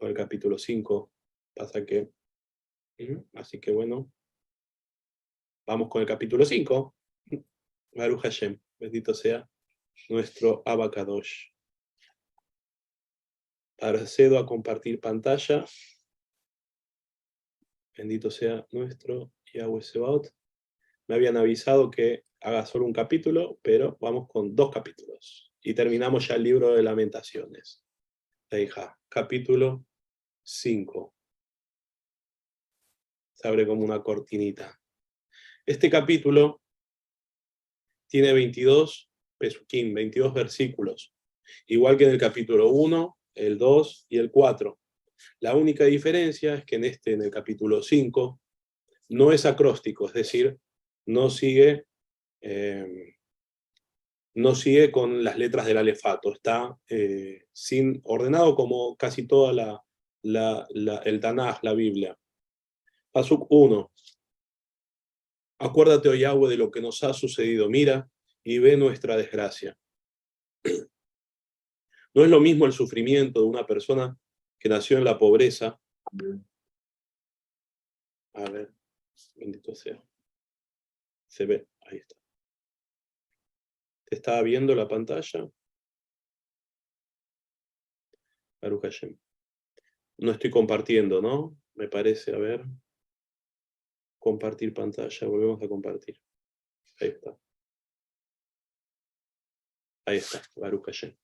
con el capítulo 5. Pasa que... Así que bueno, vamos con el capítulo 5. Baruch Hashem, bendito sea nuestro Abacadosh. Procedo a compartir pantalla. Bendito sea nuestro Yahweh Sebaot. Me habían avisado que haga solo un capítulo, pero vamos con 2 capítulos. Y terminamos ya el libro de Lamentaciones. Deja, capítulo 5. Se abre como una cortinita. Este capítulo tiene 22 pesukim, 22 versículos. Igual que en el capítulo 1, el 2 y el 4. La única diferencia es que en el capítulo 5, no es acróstico, es decir, no sigue con las letras del alefato, está sin ordenado como casi toda el Tanaj, la Biblia. Pasuk 1. Acuérdate, oh Yahweh, de lo que nos ha sucedido, mira y ve nuestra desgracia. No es lo mismo el sufrimiento de una persona que nació en la pobreza. A ver, bendito sea. Se ve, ahí está. ¿Te estaba viendo la pantalla? Baruch Hashem. No estoy compartiendo, ¿no? Me parece, a ver. Compartir pantalla, volvemos a compartir. Ahí está. Ahí está, Baruch Hashem.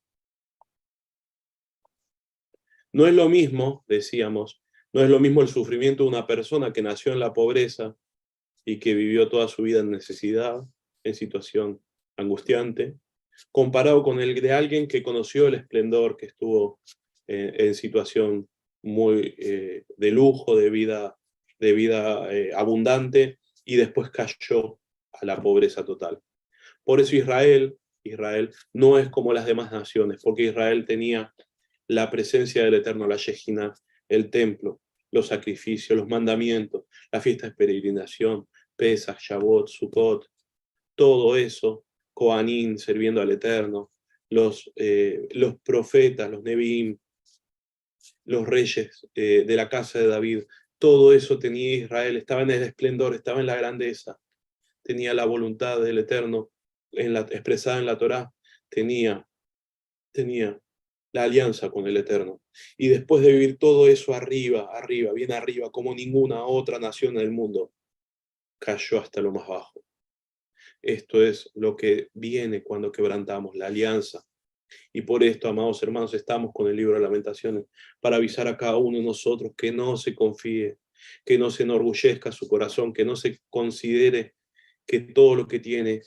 No es lo mismo, decíamos, no es lo mismo el sufrimiento de una persona que nació en la pobreza y que vivió toda su vida en necesidad, en situación angustiante, comparado con el de alguien que conoció el esplendor, que estuvo en situación muy de lujo, de vida abundante, y después cayó a la pobreza total. Por eso Israel no es como las demás naciones, porque Israel tenía la presencia del Eterno, la Shejina, el templo, los sacrificios, los mandamientos, las fiestas de peregrinación, Pesach, Shavuot, Sukkot, todo eso, Kohanim sirviendo al Eterno, los profetas, los Neviim, los reyes de la casa de David, todo eso tenía Israel, estaba en el esplendor, estaba en la grandeza, tenía la voluntad del Eterno expresada en la Torá, tenía la alianza con el Eterno. Y después de vivir todo eso arriba, bien arriba, como ninguna otra nación en el mundo, cayó hasta lo más bajo. Esto es lo que viene cuando quebrantamos la alianza. Y por esto, amados hermanos, estamos con el libro de Lamentaciones, para avisar a cada uno de nosotros que no se confíe, que no se enorgullezca su corazón, que no se considere que todo lo que tiene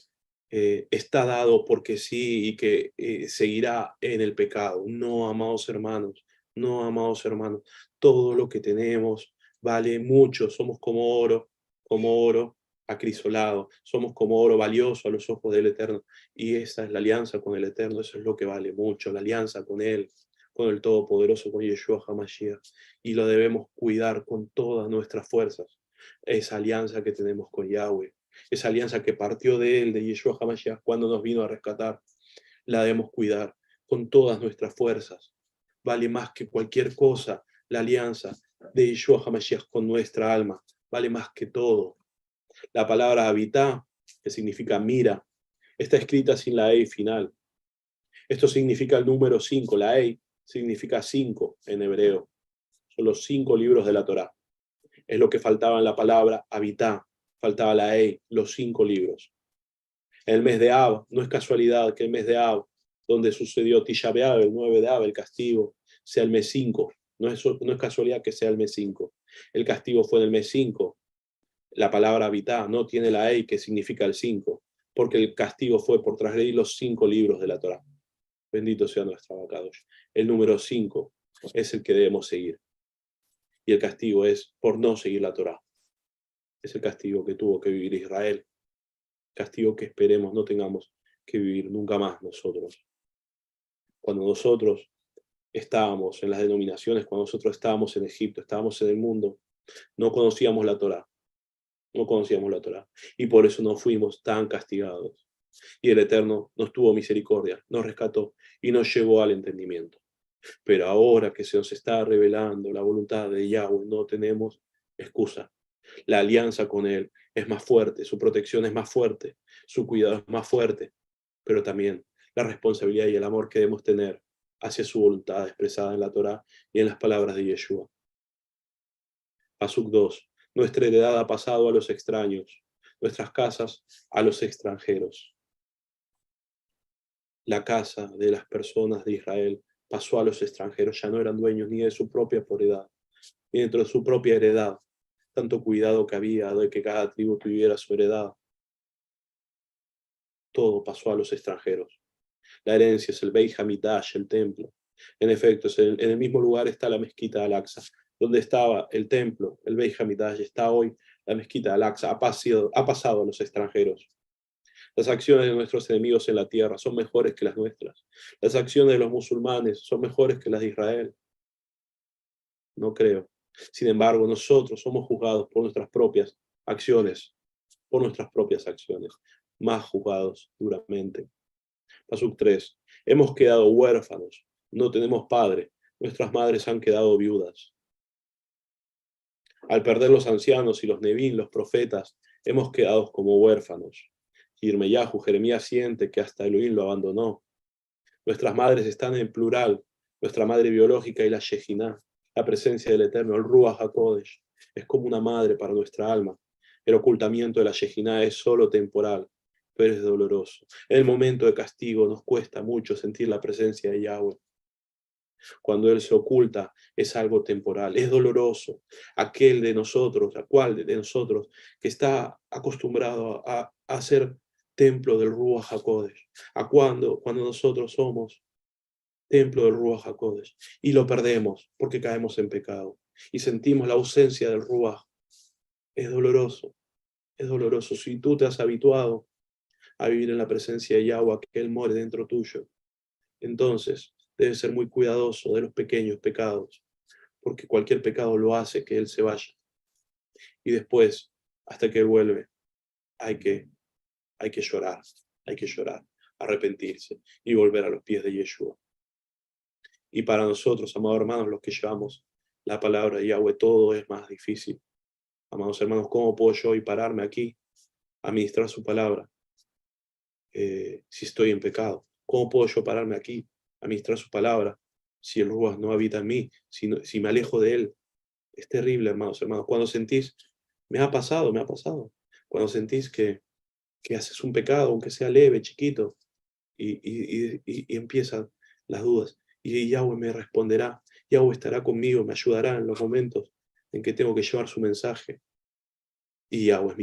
está dado porque sí y que seguirá en el pecado. No, amados hermanos, no, amados hermanos, todo lo que tenemos vale mucho, somos como oro acrisolado, somos como oro valioso a los ojos del Eterno, y esa es la alianza con el Eterno, eso es lo que vale mucho, la alianza con Él, con el Todopoderoso, con Yeshua HaMashiach, y lo debemos cuidar con todas nuestras fuerzas, esa alianza que tenemos con Yahweh, esa alianza que partió de Él, de Yeshua HaMashiach, cuando nos vino a rescatar, la debemos cuidar con todas nuestras fuerzas, vale más que cualquier cosa, la alianza de Yeshua HaMashiach con nuestra alma, vale más que todo. La palabra habitá, que significa mira, está escrita sin la E final. Esto significa el número 5. La E significa 5 en hebreo. Son los 5 libros de la Torá. Es lo que faltaba en la palabra habitá. Faltaba la E, los 5 libros. En el mes de Av, no es casualidad que el mes de Av, donde sucedió Tisha B'Av, el 9 de Av, el castigo, sea el mes 5. No es casualidad que sea el mes 5. El castigo fue en el mes 5. La palabra habitá no tiene la E, que significa el 5, porque el castigo fue por transgredir los 5 libros de la Torá. Bendito sea nuestro Abacadosh. El número 5 es el que debemos seguir. Y el castigo es por no seguir la Torá. Es el castigo que tuvo que vivir Israel. Castigo que esperemos no tengamos que vivir nunca más nosotros. Cuando nosotros estábamos en las denominaciones, cuando nosotros estábamos en Egipto, estábamos en el mundo, no conocíamos la Torá. No conocíamos la Torá. Y por eso no fuimos tan castigados. Y el Eterno nos tuvo misericordia, nos rescató y nos llevó al entendimiento. Pero ahora que se nos está revelando la voluntad de Yahweh, no tenemos excusa. La alianza con Él es más fuerte, su protección es más fuerte, su cuidado es más fuerte, pero también la responsabilidad y el amor que debemos tener hacia su voluntad expresada en la Torá y en las palabras de Yeshua. Pasuk 2. Nuestra heredad ha pasado a los extraños, nuestras casas a los extranjeros. La casa de las personas de Israel pasó a los extranjeros, ya no eran dueños ni de su propia propiedad, ni dentro de su propia heredad. Tanto cuidado que había de que cada tribu tuviera su heredad. Todo pasó a los extranjeros. La herencia es el Beit Hamidash, el templo. En efecto, en el mismo lugar está la mezquita de Al-Aqsa. Donde estaba el templo, el Beit Hamidash, está hoy la mezquita de Al-Aqsa. Ha pasado a los extranjeros. Las acciones de nuestros enemigos en la tierra son mejores que las nuestras. Las acciones de los musulmanes son mejores que las de Israel. No creo. Sin embargo, nosotros somos juzgados por nuestras propias acciones, más juzgados duramente. Pasuk 3. Hemos quedado huérfanos, no tenemos padre, nuestras madres han quedado viudas. Al perder los ancianos y los nevín, los profetas, hemos quedado como huérfanos. Yirmeyahu, Jeremías siente que hasta Elohim lo abandonó. Nuestras madres están en plural, nuestra madre biológica y la Shejinah, la presencia del Eterno, el Ruach HaKodesh, es como una madre para nuestra alma. El ocultamiento de la Shejinah es solo temporal, pero es doloroso. En el momento de castigo nos cuesta mucho sentir la presencia de Yahweh. Cuando Él se oculta es algo temporal, es doloroso. Aquel de nosotros, cual de nosotros que está acostumbrado a ser templo del Ruach HaKodesh, cuando nosotros somos templo del Ruach HaKodesh y lo perdemos porque caemos en pecado y sentimos la ausencia del Ruach. Es doloroso, es doloroso. Si tú te has habituado a vivir en la presencia de Yahweh, que Él more dentro tuyo, entonces debes ser muy cuidadoso de los pequeños pecados, porque cualquier pecado lo hace que Él se vaya. Y después, hasta que Él vuelve, hay que llorar, arrepentirse y volver a los pies de Yeshua. Y para nosotros, amados hermanos, los que llevamos la palabra de Yahweh, todo es más difícil. Amados hermanos, ¿cómo puedo yo hoy pararme aquí a ministrar su palabra si estoy en pecado? ¿Cómo puedo yo pararme aquí a ministrar su palabra si el Ruach no habita en mí, si me alejo de él? Es terrible, hermanos. Cuando sentís, me ha pasado, cuando sentís que haces un pecado, aunque sea leve, chiquito, y empiezan las dudas. Y Yahweh me responderá, Yahweh estará conmigo, me ayudará en los momentos en que tengo que llevar su mensaje. Y Yahweh es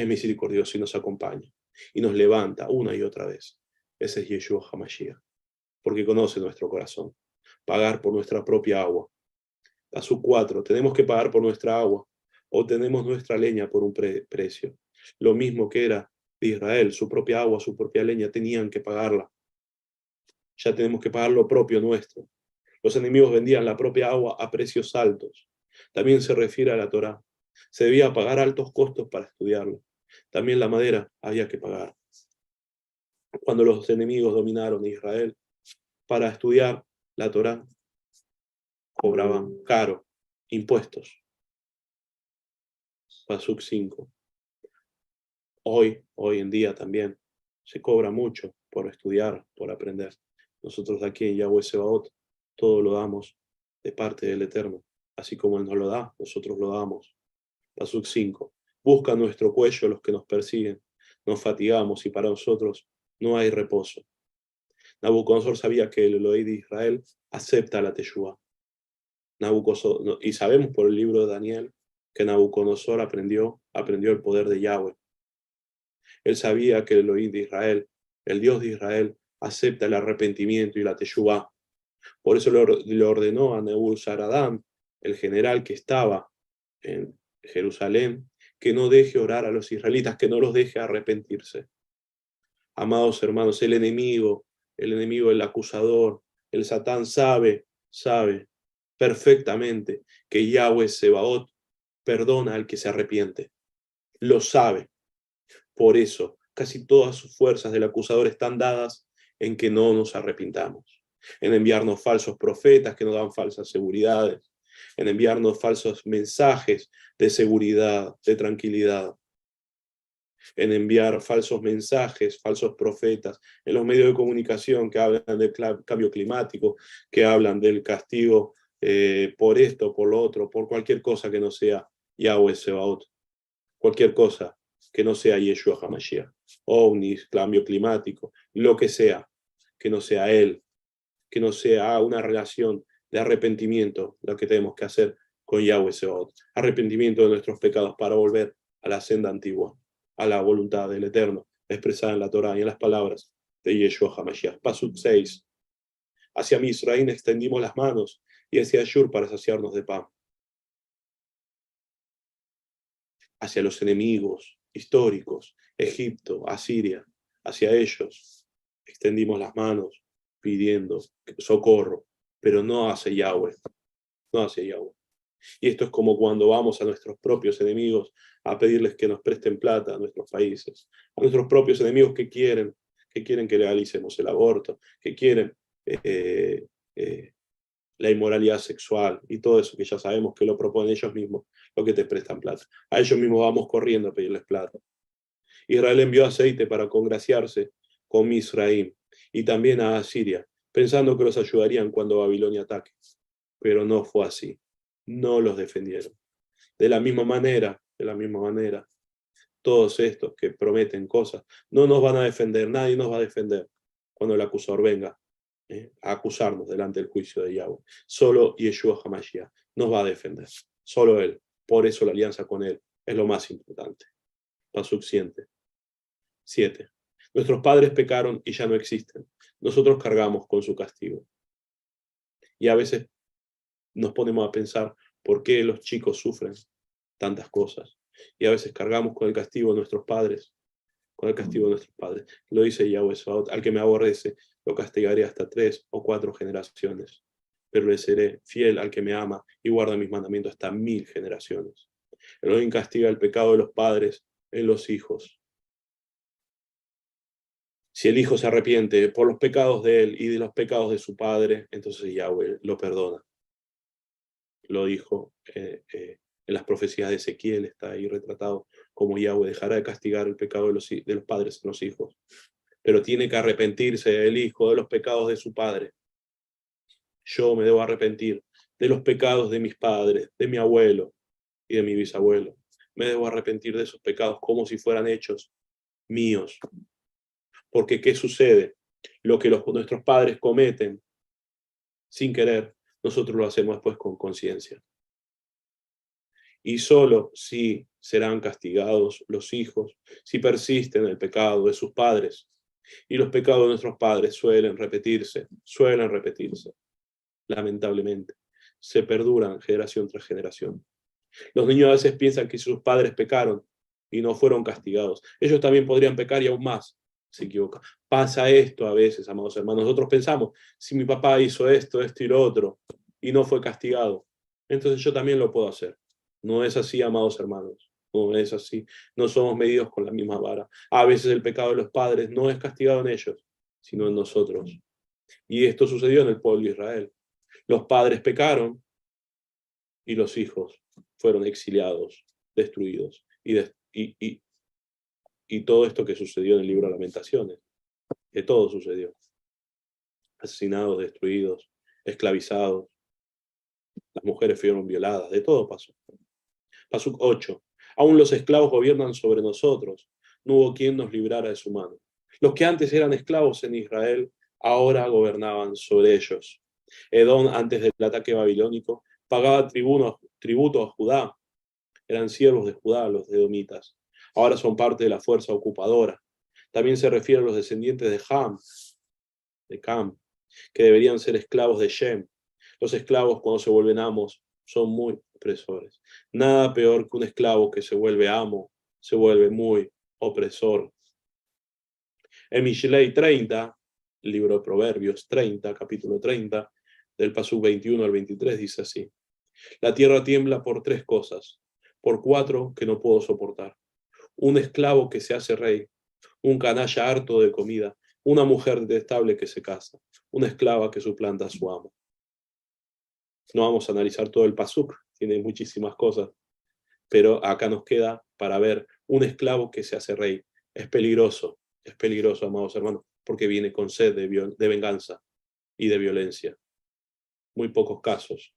misericordioso y nos acompaña. Y nos levanta una y otra vez. Ese es Yeshua HaMashiach, porque conoce nuestro corazón. Pagar por nuestra propia agua. Pasuk 4, tenemos que pagar por nuestra agua, o tenemos nuestra leña por un precio. Lo mismo que era de Israel, su propia agua, su propia leña, tenían que pagarla. Ya tenemos que pagar lo propio nuestro. Los enemigos vendían la propia agua a precios altos. También se refiere a la Torá. Se debía pagar altos costos para estudiarla. También la madera había que pagar. Cuando los enemigos dominaron Israel, para estudiar la Torá, cobraban caro, impuestos. Pasuk 5. Hoy en día también se cobra mucho por estudiar, por aprender. Nosotros aquí en Yahweh Sebaot todo lo damos de parte del Eterno. Así como Él nos lo da, nosotros lo damos. Pasuk 5. Busca nuestro cuello los que nos persiguen. Nos fatigamos y para nosotros no hay reposo. Nabucodonosor sabía que el Elohim de Israel acepta la Teshuvá. Y sabemos por el libro de Daniel que Nabucodonosor aprendió el poder de Yahweh. Él sabía que el Elohim de Israel, el Dios de Israel, acepta el arrepentimiento y la teshuvá. Por eso le ordenó a Nebuzaradán, el general que estaba en Jerusalén, que no deje orar a los israelitas, que no los deje arrepentirse. Amados hermanos, el enemigo, el acusador, el Satán sabe perfectamente que Yahweh Sebaot perdona al que se arrepiente. Lo sabe. Por eso, casi todas sus fuerzas del acusador están dadas en que no nos arrepintamos. en enviarnos falsos profetas que nos dan falsas seguridades, en enviarnos falsos mensajes de seguridad, de tranquilidad, en enviar falsos mensajes, falsos profetas, en los medios de comunicación que hablan del cambio climático, que hablan del castigo por esto, por lo otro, por cualquier cosa que no sea Yahweh Sebaot, cualquier cosa que no sea Yeshua HaMashiach, ovnis, cambio climático, lo que no sea Él, que no sea una relación de arrepentimiento, lo que tenemos que hacer con Yahweh Sebaot, arrepentimiento de nuestros pecados para volver a la senda antigua, a la voluntad del Eterno, expresada en la Torá y en las palabras de Yeshua HaMashiach. Pasuk 6. Hacia Misraín extendimos las manos y hacia Ashur para saciarnos de pan. Hacia los enemigos históricos, Egipto, Asiria, hacia ellos extendimos las manos pidiendo socorro, pero no hacia Yahweh, no hacia Yahweh. Y esto es como cuando vamos a nuestros propios enemigos a pedirles que nos presten plata a nuestros países, a nuestros propios enemigos que quieren que legalicemos el aborto, que quieren la inmoralidad sexual y todo eso que ya sabemos que lo proponen ellos mismos, lo que te prestan plata. A ellos mismos vamos corriendo a pedirles plata. Israel envió aceite para congraciarse con Misraim y también a Asiria, pensando que los ayudarían cuando Babilonia ataque. Pero no fue así. No los defendieron. De la misma manera, todos estos que prometen cosas no nos van a defender, nadie nos va a defender cuando el acusador venga a acusarnos delante del juicio de Yahweh. Solo Yeshua HaMashiach nos va a defender, solo Él. Por eso la alianza con Él es lo más importante. Pasuk 7. Nuestros padres pecaron y ya no existen. Nosotros cargamos con su castigo. Y a veces nos ponemos a pensar por qué los chicos sufren tantas cosas. Y a veces cargamos con el castigo de nuestros padres, con el castigo de nuestros padres. Lo dice Yahweh Sabaoth: al que me aborrece, lo castigaré hasta 3 o 4 generaciones. Pero le seré fiel al que me ama y guarda mis mandamientos hasta 1000 generaciones. Elohim castiga el pecado de los padres en los hijos. Si el hijo se arrepiente por los pecados de él y de los pecados de su padre, entonces Yahweh lo perdona. Lo dijo en las profecías de Ezequiel, está ahí retratado como Yahweh dejará de castigar el pecado de los padres en los hijos. Pero tiene que arrepentirse el hijo de los pecados de su padre. Yo me debo arrepentir de los pecados de mis padres, de mi abuelo y de mi bisabuelo. Me debo arrepentir de esos pecados como si fueran hechos míos. Porque ¿qué sucede? Lo que nuestros padres cometen sin querer, nosotros lo hacemos después con conciencia. Y solo si serán castigados los hijos, si persisten en el pecado de sus padres. Y los pecados de nuestros padres suelen repetirse, lamentablemente. Se perduran generación tras generación. Los niños a veces piensan que sus padres pecaron y no fueron castigados, ellos también podrían pecar y aún más se equivocan. Pasa esto a veces, amados hermanos. Nosotros pensamos, si mi papá hizo esto y lo otro, y no fue castigado, entonces yo también lo puedo hacer. No es así, amados hermanos. No es así. No somos medidos con la misma vara. A veces el pecado de los padres no es castigado en ellos, sino en nosotros. Y esto sucedió en el pueblo de Israel. Los padres pecaron y los hijos fueron exiliados, destruidos. Y todo esto que sucedió en el libro de Lamentaciones, que todo sucedió. Asesinados, destruidos, esclavizados. Las mujeres fueron violadas, de todo pasó. Pasuk 8. Aún los esclavos gobiernan sobre nosotros. No hubo quien nos librara de su mano. Los que antes eran esclavos en Israel, ahora gobernaban sobre ellos. Edom, antes del ataque babilónico, pagaba tributo a Judá. Eran siervos de Judá los edomitas. Ahora son parte de la fuerza ocupadora. También se refiere a los descendientes de Cam, que deberían ser esclavos de Shem. Los esclavos, cuando se vuelven amos, son muy opresores. Nada peor que un esclavo que se vuelve amo, se vuelve muy opresor. En Mishlei 30, el libro de Proverbios 30, capítulo 30, del pasuk 21 al 23, dice así: la tierra tiembla por 3 cosas, por 4 que no puedo soportar. Un esclavo que se hace rey, un canalla harto de comida, una mujer detestable que se casa. una esclava que suplanta a su amo. No vamos a analizar todo el pasuk, tiene muchísimas cosas, pero acá nos queda para ver un esclavo que se hace rey. Es peligroso, amados hermanos, porque viene con sed de venganza y de violencia. Muy pocos casos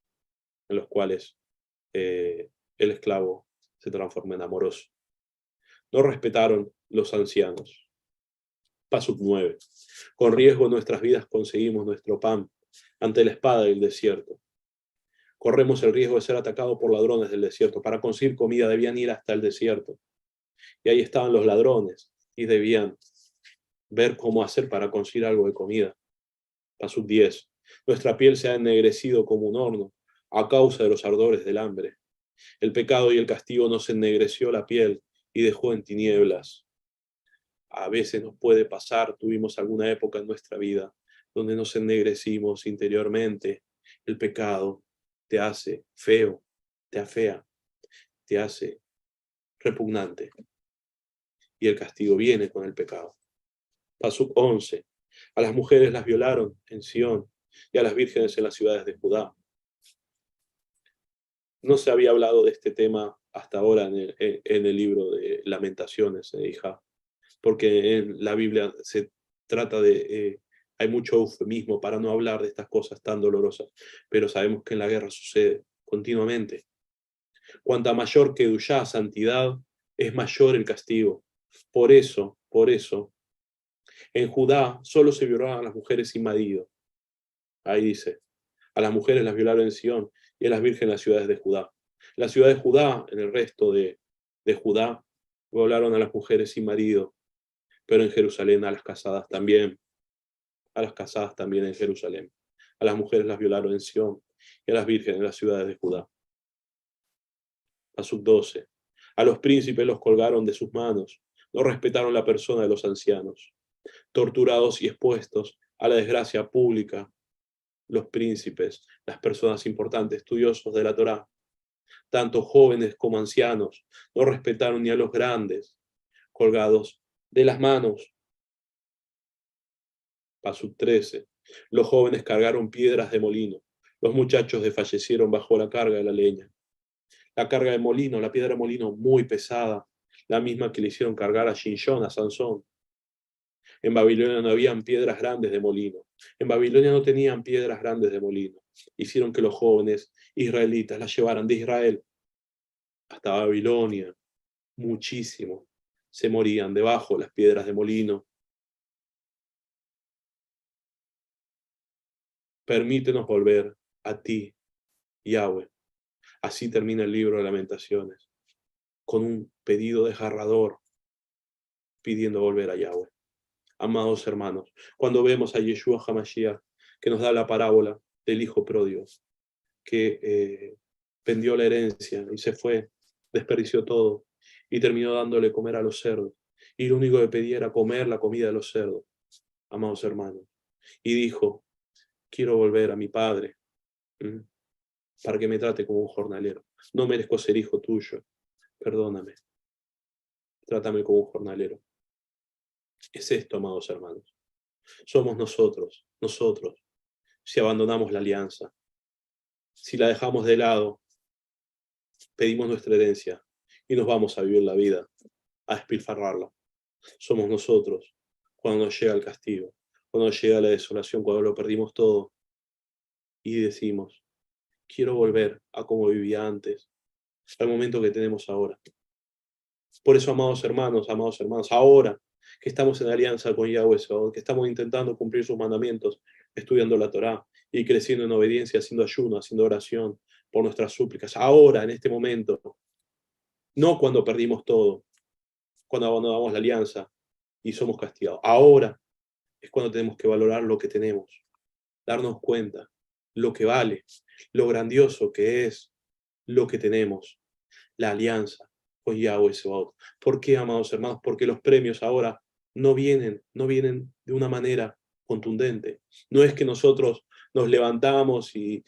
en los cuales el esclavo se transforma en amoroso. No respetaron los ancianos. Pasuk 9. Con riesgo de nuestras vidas conseguimos nuestro pan ante la espada del desierto. Corremos el riesgo de ser atacados por ladrones del desierto. Para conseguir comida debían ir hasta el desierto. Y ahí estaban los ladrones y debían ver cómo hacer para conseguir algo de comida. Pasuk 10. Nuestra piel se ha ennegrecido como un horno a causa de los ardores del hambre. El pecado y el castigo nos ennegreció la piel y dejó en tinieblas. A veces nos puede pasar, tuvimos alguna época en nuestra vida donde nos ennegrecimos interiormente. El pecado te hace feo, te afea, te hace repugnante. Y el castigo viene con el pecado. Pasuk 11. A las mujeres las violaron en Sión y a las vírgenes en las ciudades de Judá. No se había hablado de este tema hasta ahora en el libro de Lamentaciones, hija, porque en la Biblia se trata de... hay mucho eufemismo para no hablar de estas cosas tan dolorosas, pero sabemos que en la guerra sucede continuamente. Cuanta mayor kedushá, santidad, es mayor el castigo. Por eso, en Judá solo se violaban a las mujeres sin marido. Ahí dice, a las mujeres las violaron en Sión y a las vírgenes en las ciudades de Judá. En la ciudad de Judá, en el resto de Judá, violaron a las mujeres sin marido, pero en Jerusalén a las casadas también en Jerusalén. A las mujeres las violaron en Sión y a las vírgenes en las ciudades de Judá. Pasuk 12. A los príncipes los colgaron de sus manos, no respetaron la persona de los ancianos. Torturados y expuestos a la desgracia pública, los príncipes, las personas importantes, estudiosos de la Torá, tanto jóvenes como ancianos, no respetaron ni a los grandes, colgados de las manos. Pasuk 13. Los jóvenes cargaron piedras de molino, los muchachos desfallecieron bajo la carga de la leña. La carga de molino, la piedra de molino muy pesada, la misma que le hicieron cargar a Shinshón, a Sansón. En Babilonia no habían piedras grandes de molino. En Babilonia no tenían piedras grandes de molino. Hicieron que los jóvenes israelitas las llevaran de Israel hasta Babilonia. Muchísimo. Se morían debajo las piedras de molino. Permítenos volver a ti, Yahweh. Así termina el libro de Lamentaciones, con un pedido desgarrador, pidiendo volver a Yahweh. Amados hermanos, cuando vemos a Yeshua HaMashiach, que nos da la parábola del hijo pródigo, que vendió la herencia y se fue, desperdició todo y terminó dándole comer a los cerdos. Y lo único que pedía era comer la comida de los cerdos, amados hermanos. Y dijo, quiero volver a mi padre para que me trate como un jornalero. No merezco ser hijo tuyo, perdóname, trátame como un jornalero. Es esto, amados hermanos. Somos nosotros, si abandonamos la alianza, si la dejamos de lado, pedimos nuestra herencia y nos vamos a vivir la vida, a despilfarrarla. Somos nosotros cuando nos llega el castigo, cuando nos llega la desolación, cuando lo perdimos todo y decimos, quiero volver a como vivía antes, al momento que tenemos ahora. Por eso, amados hermanos, ahora que estamos en alianza con Yahweh, que estamos intentando cumplir sus mandamientos, estudiando la Torá y creciendo en obediencia, haciendo ayuno, haciendo oración por nuestras súplicas, ahora, en este momento, no cuando perdimos todo, cuando abandonamos la alianza y somos castigados. Ahora es cuando tenemos que valorar lo que tenemos, darnos cuenta lo que vale, lo grandioso que es lo que tenemos, la alianza con Yahweh Sebaot. ¿Por qué, amados hermanos? Porque los premios ahora no vienen de una manera contundente. No es que nosotros nos levantamos y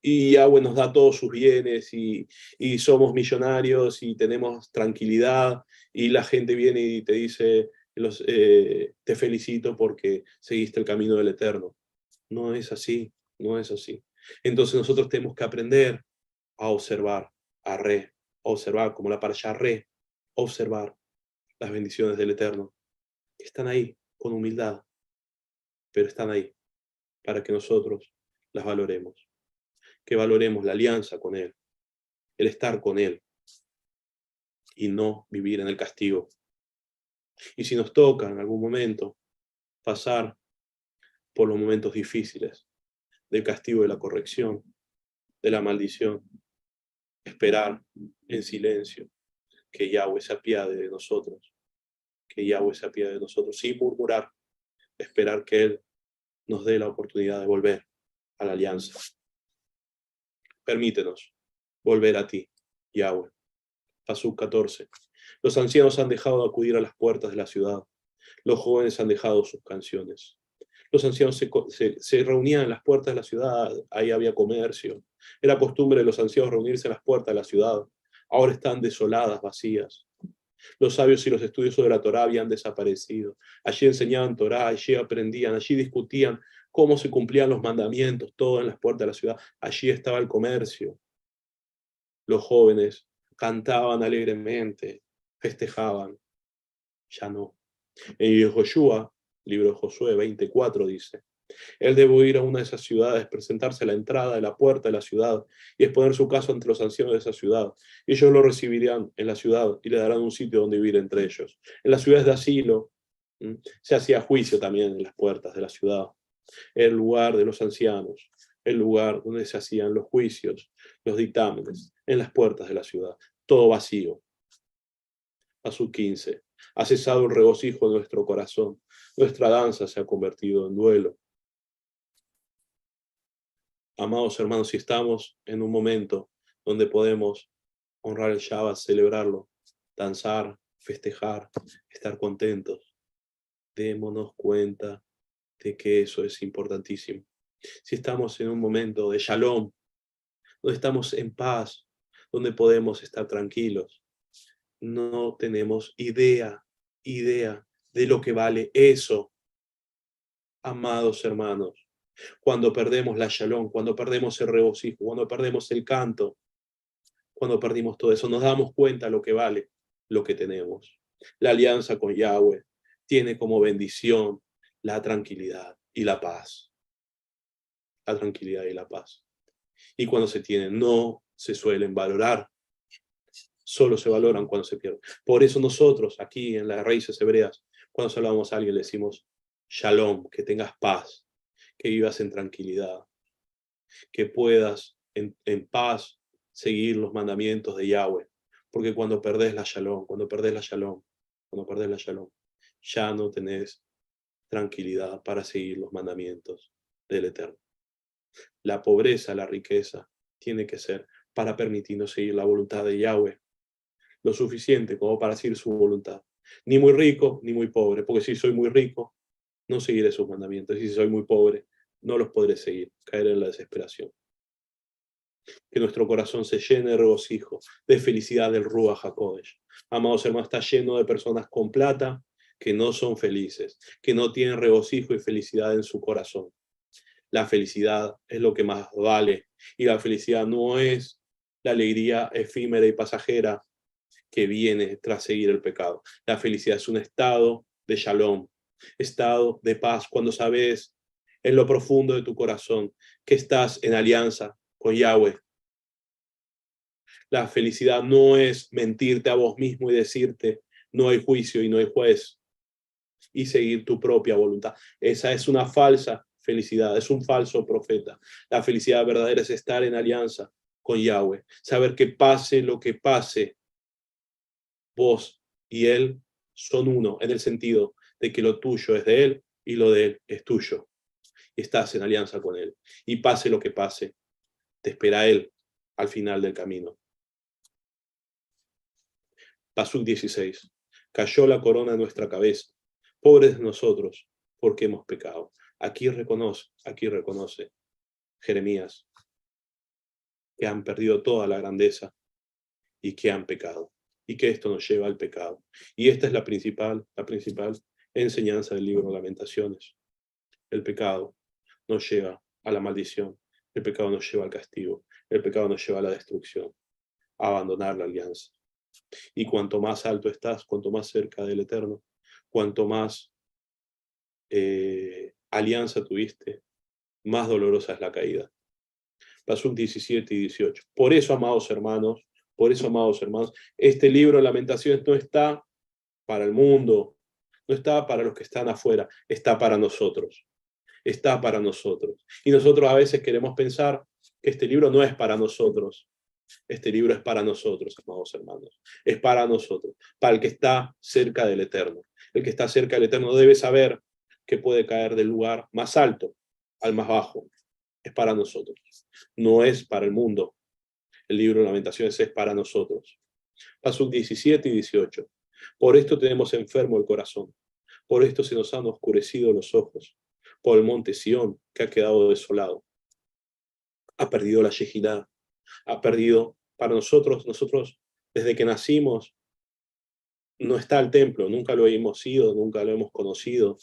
Yahweh nos da todos sus bienes y somos millonarios y tenemos tranquilidad y la gente viene y te dice, te felicito porque seguiste el camino del Eterno. No es así, no es así. Entonces nosotros tenemos que aprender a observar, a observar como la parashá observar las bendiciones del Eterno. Están ahí con humildad, pero están ahí para que nosotros las valoremos. Que valoremos la alianza con Él, el estar con Él y no vivir en el castigo. Y si nos toca en algún momento pasar por los momentos difíciles del castigo, de la corrección, de la maldición, esperar en silencio que Yahweh se apiade de nosotros, que Yahweh se apiade de nosotros, sin murmurar, esperar que Él nos dé la oportunidad de volver a la alianza. Permítenos volver a ti, Yahweh. Pasuk 14. Los ancianos han dejado de acudir a las puertas de la ciudad. Los jóvenes han dejado sus canciones. Los ancianos se reunían en las puertas de la ciudad, ahí había comercio. Era costumbre de los ancianos reunirse en las puertas de la ciudad. Ahora están desoladas, vacías. Los sabios y los estudiosos de la Torá habían desaparecido. Allí enseñaban Torá, allí aprendían, allí discutían cómo se cumplían los mandamientos, todo en las puertas de la ciudad. Allí estaba el comercio. Los jóvenes cantaban alegremente, festejaban. Ya no. En Joshua, libro de Josué 24, dice: Él debe ir a una de esas ciudades, presentarse a la entrada de la puerta de la ciudad y exponer su caso ante los ancianos de esa ciudad. Ellos lo recibirán en la ciudad y le darán un sitio donde vivir entre ellos. En las ciudades de asilo se hacía juicio también en las puertas de la ciudad, el lugar de los ancianos, el lugar donde se hacían los juicios, los dictámenes, en las puertas de la ciudad. Todo vacío. Pasuk 15. Ha cesado el regocijo de nuestro corazón. Nuestra danza se ha convertido en duelo. Amados hermanos, si estamos en un momento donde podemos honrar el Shabbat, celebrarlo, danzar, festejar, estar contentos, démonos cuenta de que eso es importantísimo. Si estamos en un momento de shalom, donde estamos en paz, donde podemos estar tranquilos, no tenemos idea de lo que vale eso, amados hermanos. Cuando perdemos la shalom, cuando perdemos el regocijo, cuando perdemos el canto, cuando perdimos todo eso, nos damos cuenta lo que vale lo que tenemos. La alianza con Yahweh tiene como bendición la tranquilidad y la paz. La tranquilidad y la paz. Y cuando se tienen, no se suelen valorar. Solo se valoran cuando se pierden. Por eso nosotros, aquí en las raíces hebreas, cuando saludamos a alguien, le decimos shalom, que tengas paz, que vivas en tranquilidad, que puedas en paz seguir los mandamientos de Yahweh. Porque cuando perdés la shalom, cuando perdés la shalom, ya no tenés tranquilidad para seguir los mandamientos del Eterno. La pobreza, la riqueza, tiene que ser para permitirnos seguir la voluntad de Yahweh, lo suficiente como para seguir su voluntad. Ni muy rico, ni muy pobre, porque si soy muy rico, no seguiré sus mandamientos, y si soy muy pobre, no los podré seguir, caeré en la desesperación. Que nuestro corazón se llene de regocijo, de felicidad del Ruach HaKodesh. Amados hermanos, está lleno de personas con plata que no son felices, que no tienen regocijo y felicidad en su corazón. La felicidad es lo que más vale, y la felicidad no es la alegría efímera y pasajera que viene tras seguir el pecado. La felicidad es un estado de shalom, estado de paz, cuando sabes en lo profundo de tu corazón que estás en alianza con Yahweh. La felicidad no es mentirte a vos mismo y decirte no hay juicio y no hay juez y seguir tu propia voluntad. Esa es una falsa felicidad, es un falso profeta. La felicidad verdadera es estar en alianza con Yahweh, saber que pase lo que pase, vos y Él son uno, en el sentido de que lo tuyo es de Él y lo de Él es tuyo. Y estás en alianza con Él. Y pase lo que pase, te espera Él al final del camino. Pasuk 16. Cayó la corona de nuestra cabeza. Pobres de nosotros, porque hemos pecado. Aquí reconoce Jeremías que han perdido toda la grandeza y que han pecado. Y que esto nos lleva al pecado. Y esta es la principal enseñanza del libro de Lamentaciones. El pecado nos lleva a la maldición, el pecado nos lleva al castigo, el pecado nos lleva a la destrucción, a abandonar la alianza. Y cuanto más alto estás, cuanto más cerca del Eterno, cuanto más alianza tuviste, más dolorosa es la caída. Pasuk 17 y 18. Por eso, amados hermanos, este libro de Lamentaciones no está para el mundo, no está para los que están afuera, está para nosotros. Está para nosotros. Y nosotros a veces queremos pensar que este libro no es para nosotros. Este libro es para nosotros, amados hermanos. Es para nosotros, para el que está cerca del Eterno. El que está cerca del Eterno debe saber que puede caer del lugar más alto al más bajo. Es para nosotros. No es para el mundo. El libro de Lamentaciones es para nosotros. Pasuk 17 y 18. Por esto tenemos enfermo el corazón. Por esto se nos han oscurecido los ojos. Por el monte Sión, que ha quedado desolado. Ha perdido la Shejinah. Ha perdido, para nosotros, desde que nacimos, no está el templo, nunca lo hemos ido, nunca lo hemos conocido.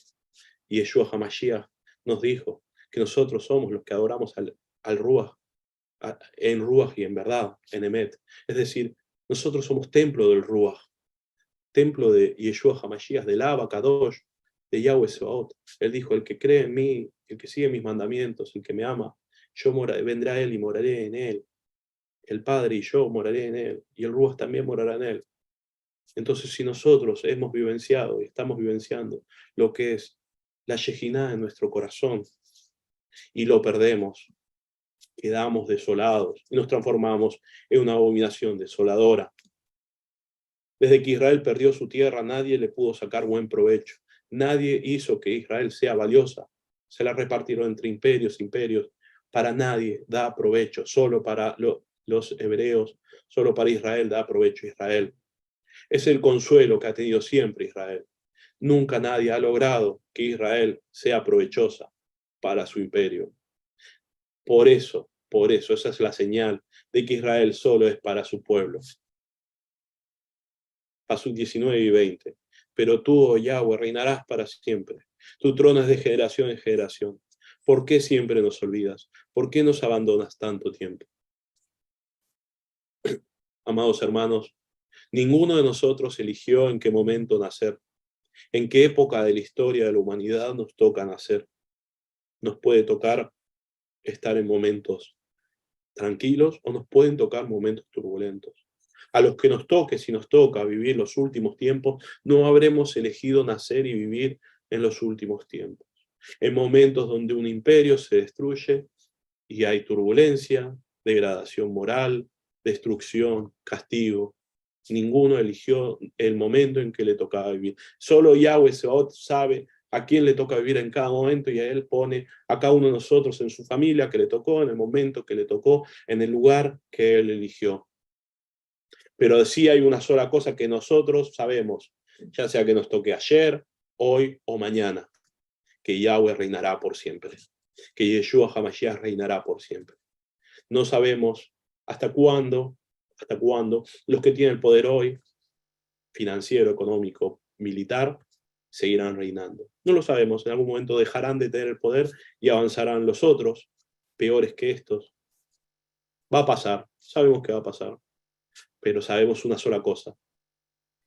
Y Yeshua HaMashiach nos dijo que nosotros somos los que adoramos al Ruach, en Ruach y en verdad, en Emet. Es decir, nosotros somos templo del Ruach, templo de Yeshua HaMashiach, del Abba Kadosh, de Yahweh Sebaot. Él dijo, el que cree en mí, el que sigue mis mandamientos, el que me ama, vendrá a él y moraré en él. El Padre y yo moraré en él, y el Ruach también morará en él. Entonces, si nosotros hemos vivenciado y estamos vivenciando lo que es la Shejinah en nuestro corazón, y lo perdemos, quedamos desolados y nos transformamos en una abominación desoladora. Desde que Israel perdió su tierra, nadie le pudo sacar buen provecho. Nadie hizo que Israel sea valiosa. Se la repartieron entre imperios. Para nadie da provecho, solo para los hebreos, solo para Israel da provecho Israel. Es el consuelo que ha tenido siempre Israel. Nunca nadie ha logrado que Israel sea provechosa para su imperio. Por eso, esa es la señal de que Israel solo es para su pueblo. Pasuk 19 y 20. Pero tú, oh Yahweh, reinarás para siempre. Tu trono es de generación en generación. ¿Por qué siempre nos olvidas? ¿Por qué nos abandonas tanto tiempo? Amados hermanos, ninguno de nosotros eligió en qué momento nacer, en qué época de la historia de la humanidad nos toca nacer. Nos puede tocar estar en momentos tranquilos o nos pueden tocar momentos turbulentos. A los que nos toque, si nos toca vivir los últimos tiempos, no habremos elegido nacer y vivir en los últimos tiempos. En momentos donde un imperio se destruye y hay turbulencia, degradación moral, destrucción, castigo. Ninguno eligió el momento en que le tocaba vivir. Solo Yahweh Sebaot sabe a quién le toca vivir en cada momento y a él pone a cada uno de nosotros en su familia que le tocó, en el momento que le tocó, en el lugar que él eligió. Pero sí hay una sola cosa que nosotros sabemos, ya sea que nos toque ayer, hoy o mañana, que Yahweh reinará por siempre, que Yeshua HaMashiach reinará por siempre. No sabemos hasta cuándo los que tienen el poder hoy, financiero, económico, militar, seguirán reinando. No lo sabemos, en algún momento dejarán de tener el poder y avanzarán los otros, peores que estos. Va a pasar, sabemos que va a pasar, pero sabemos una sola cosa: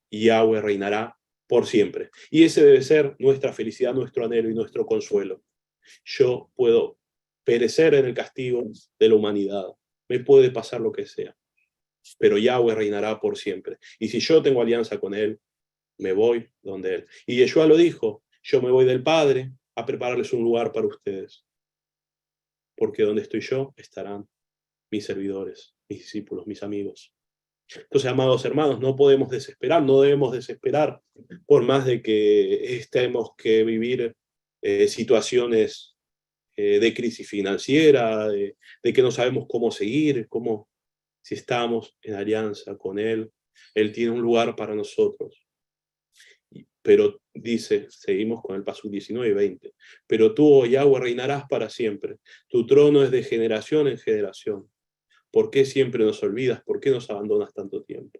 Yahweh reinará por siempre. Y ese debe ser nuestra felicidad, nuestro anhelo y nuestro consuelo. Yo puedo perecer en el castigo de la humanidad, me puede pasar lo que sea, pero Yahweh reinará por siempre. Y si yo tengo alianza con él, me voy donde él. Y Yeshua lo dijo, yo me voy del Padre a prepararles un lugar para ustedes, porque donde estoy yo estarán mis servidores, mis discípulos, mis amigos. Entonces, amados hermanos, no podemos desesperar, no debemos desesperar, por más de que estemos que vivir situaciones de crisis financiera, de que no sabemos cómo seguir, si estamos en alianza con Él, Él tiene un lugar para nosotros. Pero dice, seguimos con el paso 19 y 20, pero tú, oh Yahweh, reinarás para siempre, tu trono es de generación en generación. ¿Por qué siempre nos olvidas? ¿Por qué nos abandonas tanto tiempo?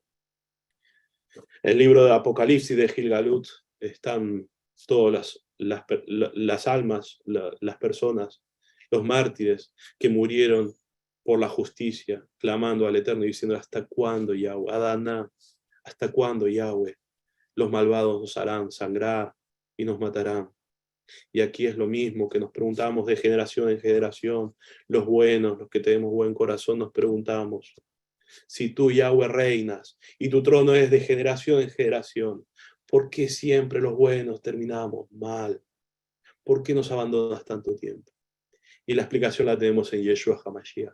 El libro de Apocalipsis de Gilgalut están todas las almas, las personas Los mártires que murieron por la justicia, clamando al Eterno y diciendo, ¿hasta cuándo, Yahweh? Adaná, ¿hasta cuándo, Yahweh? Los malvados nos harán sangrar y nos matarán. Y aquí es lo mismo que nos preguntamos de generación en generación. Los buenos, los que tenemos buen corazón, nos preguntamos, si tú, Yahweh, reinas y tu trono es de generación en generación, ¿por qué siempre los buenos terminamos mal? ¿Por qué nos abandonas tanto tiempo? Y la explicación la tenemos en Yeshua HaMashiach,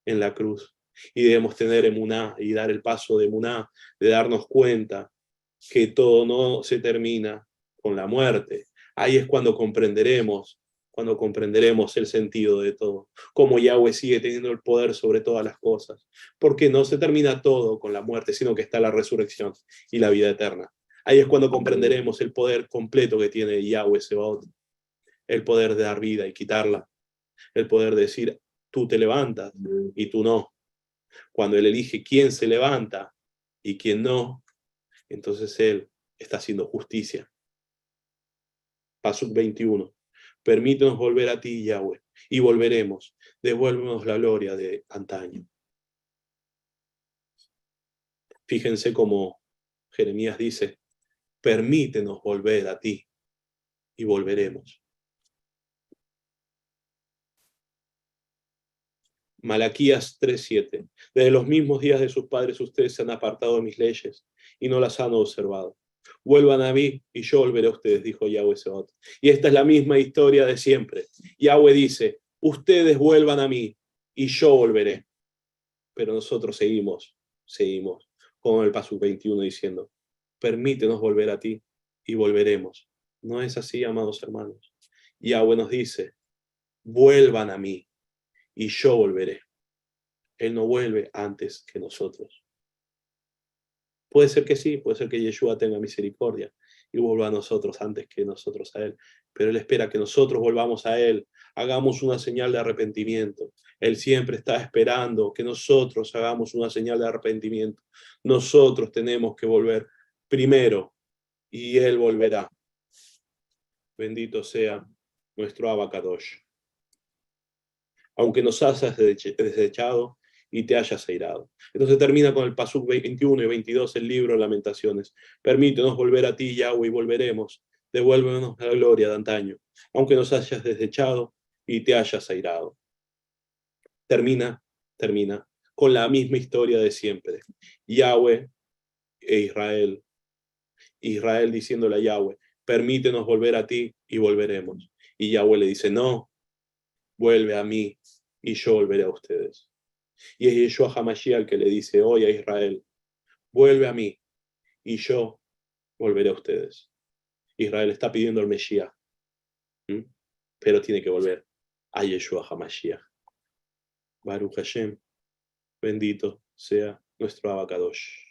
en la cruz. Y debemos tener emuná y dar el paso de emuná, de darnos cuenta que todo no se termina con la muerte. Ahí es cuando comprenderemos el sentido de todo, cómo Yahweh sigue teniendo el poder sobre todas las cosas, porque no se termina todo con la muerte, sino que está la resurrección y la vida eterna. Ahí es cuando comprenderemos el poder completo que tiene Yahweh Sebaot, el poder de dar vida y quitarla, el poder de decir, tú te levantas y tú no. Cuando Él elige quién se levanta y quién no, entonces Él está haciendo justicia. Pasuk 21. Permítenos volver a ti, Yahweh, y volveremos. Devuélvenos la gloria de antaño. Fíjense cómo Jeremías dice, permítenos volver a ti, y volveremos. Malaquías 3:7. Desde los mismos días de sus padres ustedes se han apartado de mis leyes y no las han observado. Vuelvan a mí y yo volveré a ustedes, dijo Yahweh Sebaot. Y esta es la misma historia de siempre. Yahweh dice, ustedes vuelvan a mí y yo volveré. Pero nosotros seguimos con el paso 21 diciendo, permítenos volver a ti y volveremos. No es así, amados hermanos. Yahweh nos dice, vuelvan a mí y yo volveré. Él no vuelve antes que nosotros. Puede ser que sí, puede ser que Yeshua tenga misericordia y vuelva a nosotros antes que nosotros a Él, pero Él espera que nosotros volvamos a Él, hagamos una señal de arrepentimiento. Él siempre está esperando que nosotros hagamos una señal de arrepentimiento. Nosotros tenemos que volver primero y Él volverá. Bendito sea nuestro Abacadosh. Aunque nos hayas desechado y te hayas airado. Entonces termina con el pasuk 21 y 22 el libro de Lamentaciones. Permítenos volver a ti, Yahweh, y volveremos. Devuélvenos la gloria de antaño, aunque nos hayas desechado y te hayas airado. Termina con la misma historia de siempre. Yahweh e Israel. Israel diciéndole a Yahweh, permítenos volver a ti y volveremos. Y Yahweh le dice, no, vuelve a mí y yo volveré a ustedes. Y es Yeshua HaMashiach el que le dice hoy a Israel, vuelve a mí y yo volveré a ustedes. Israel está pidiendo al Mesías, pero tiene que volver a Yeshua HaMashiach. Baruch Hashem, bendito sea nuestro Abacadosh.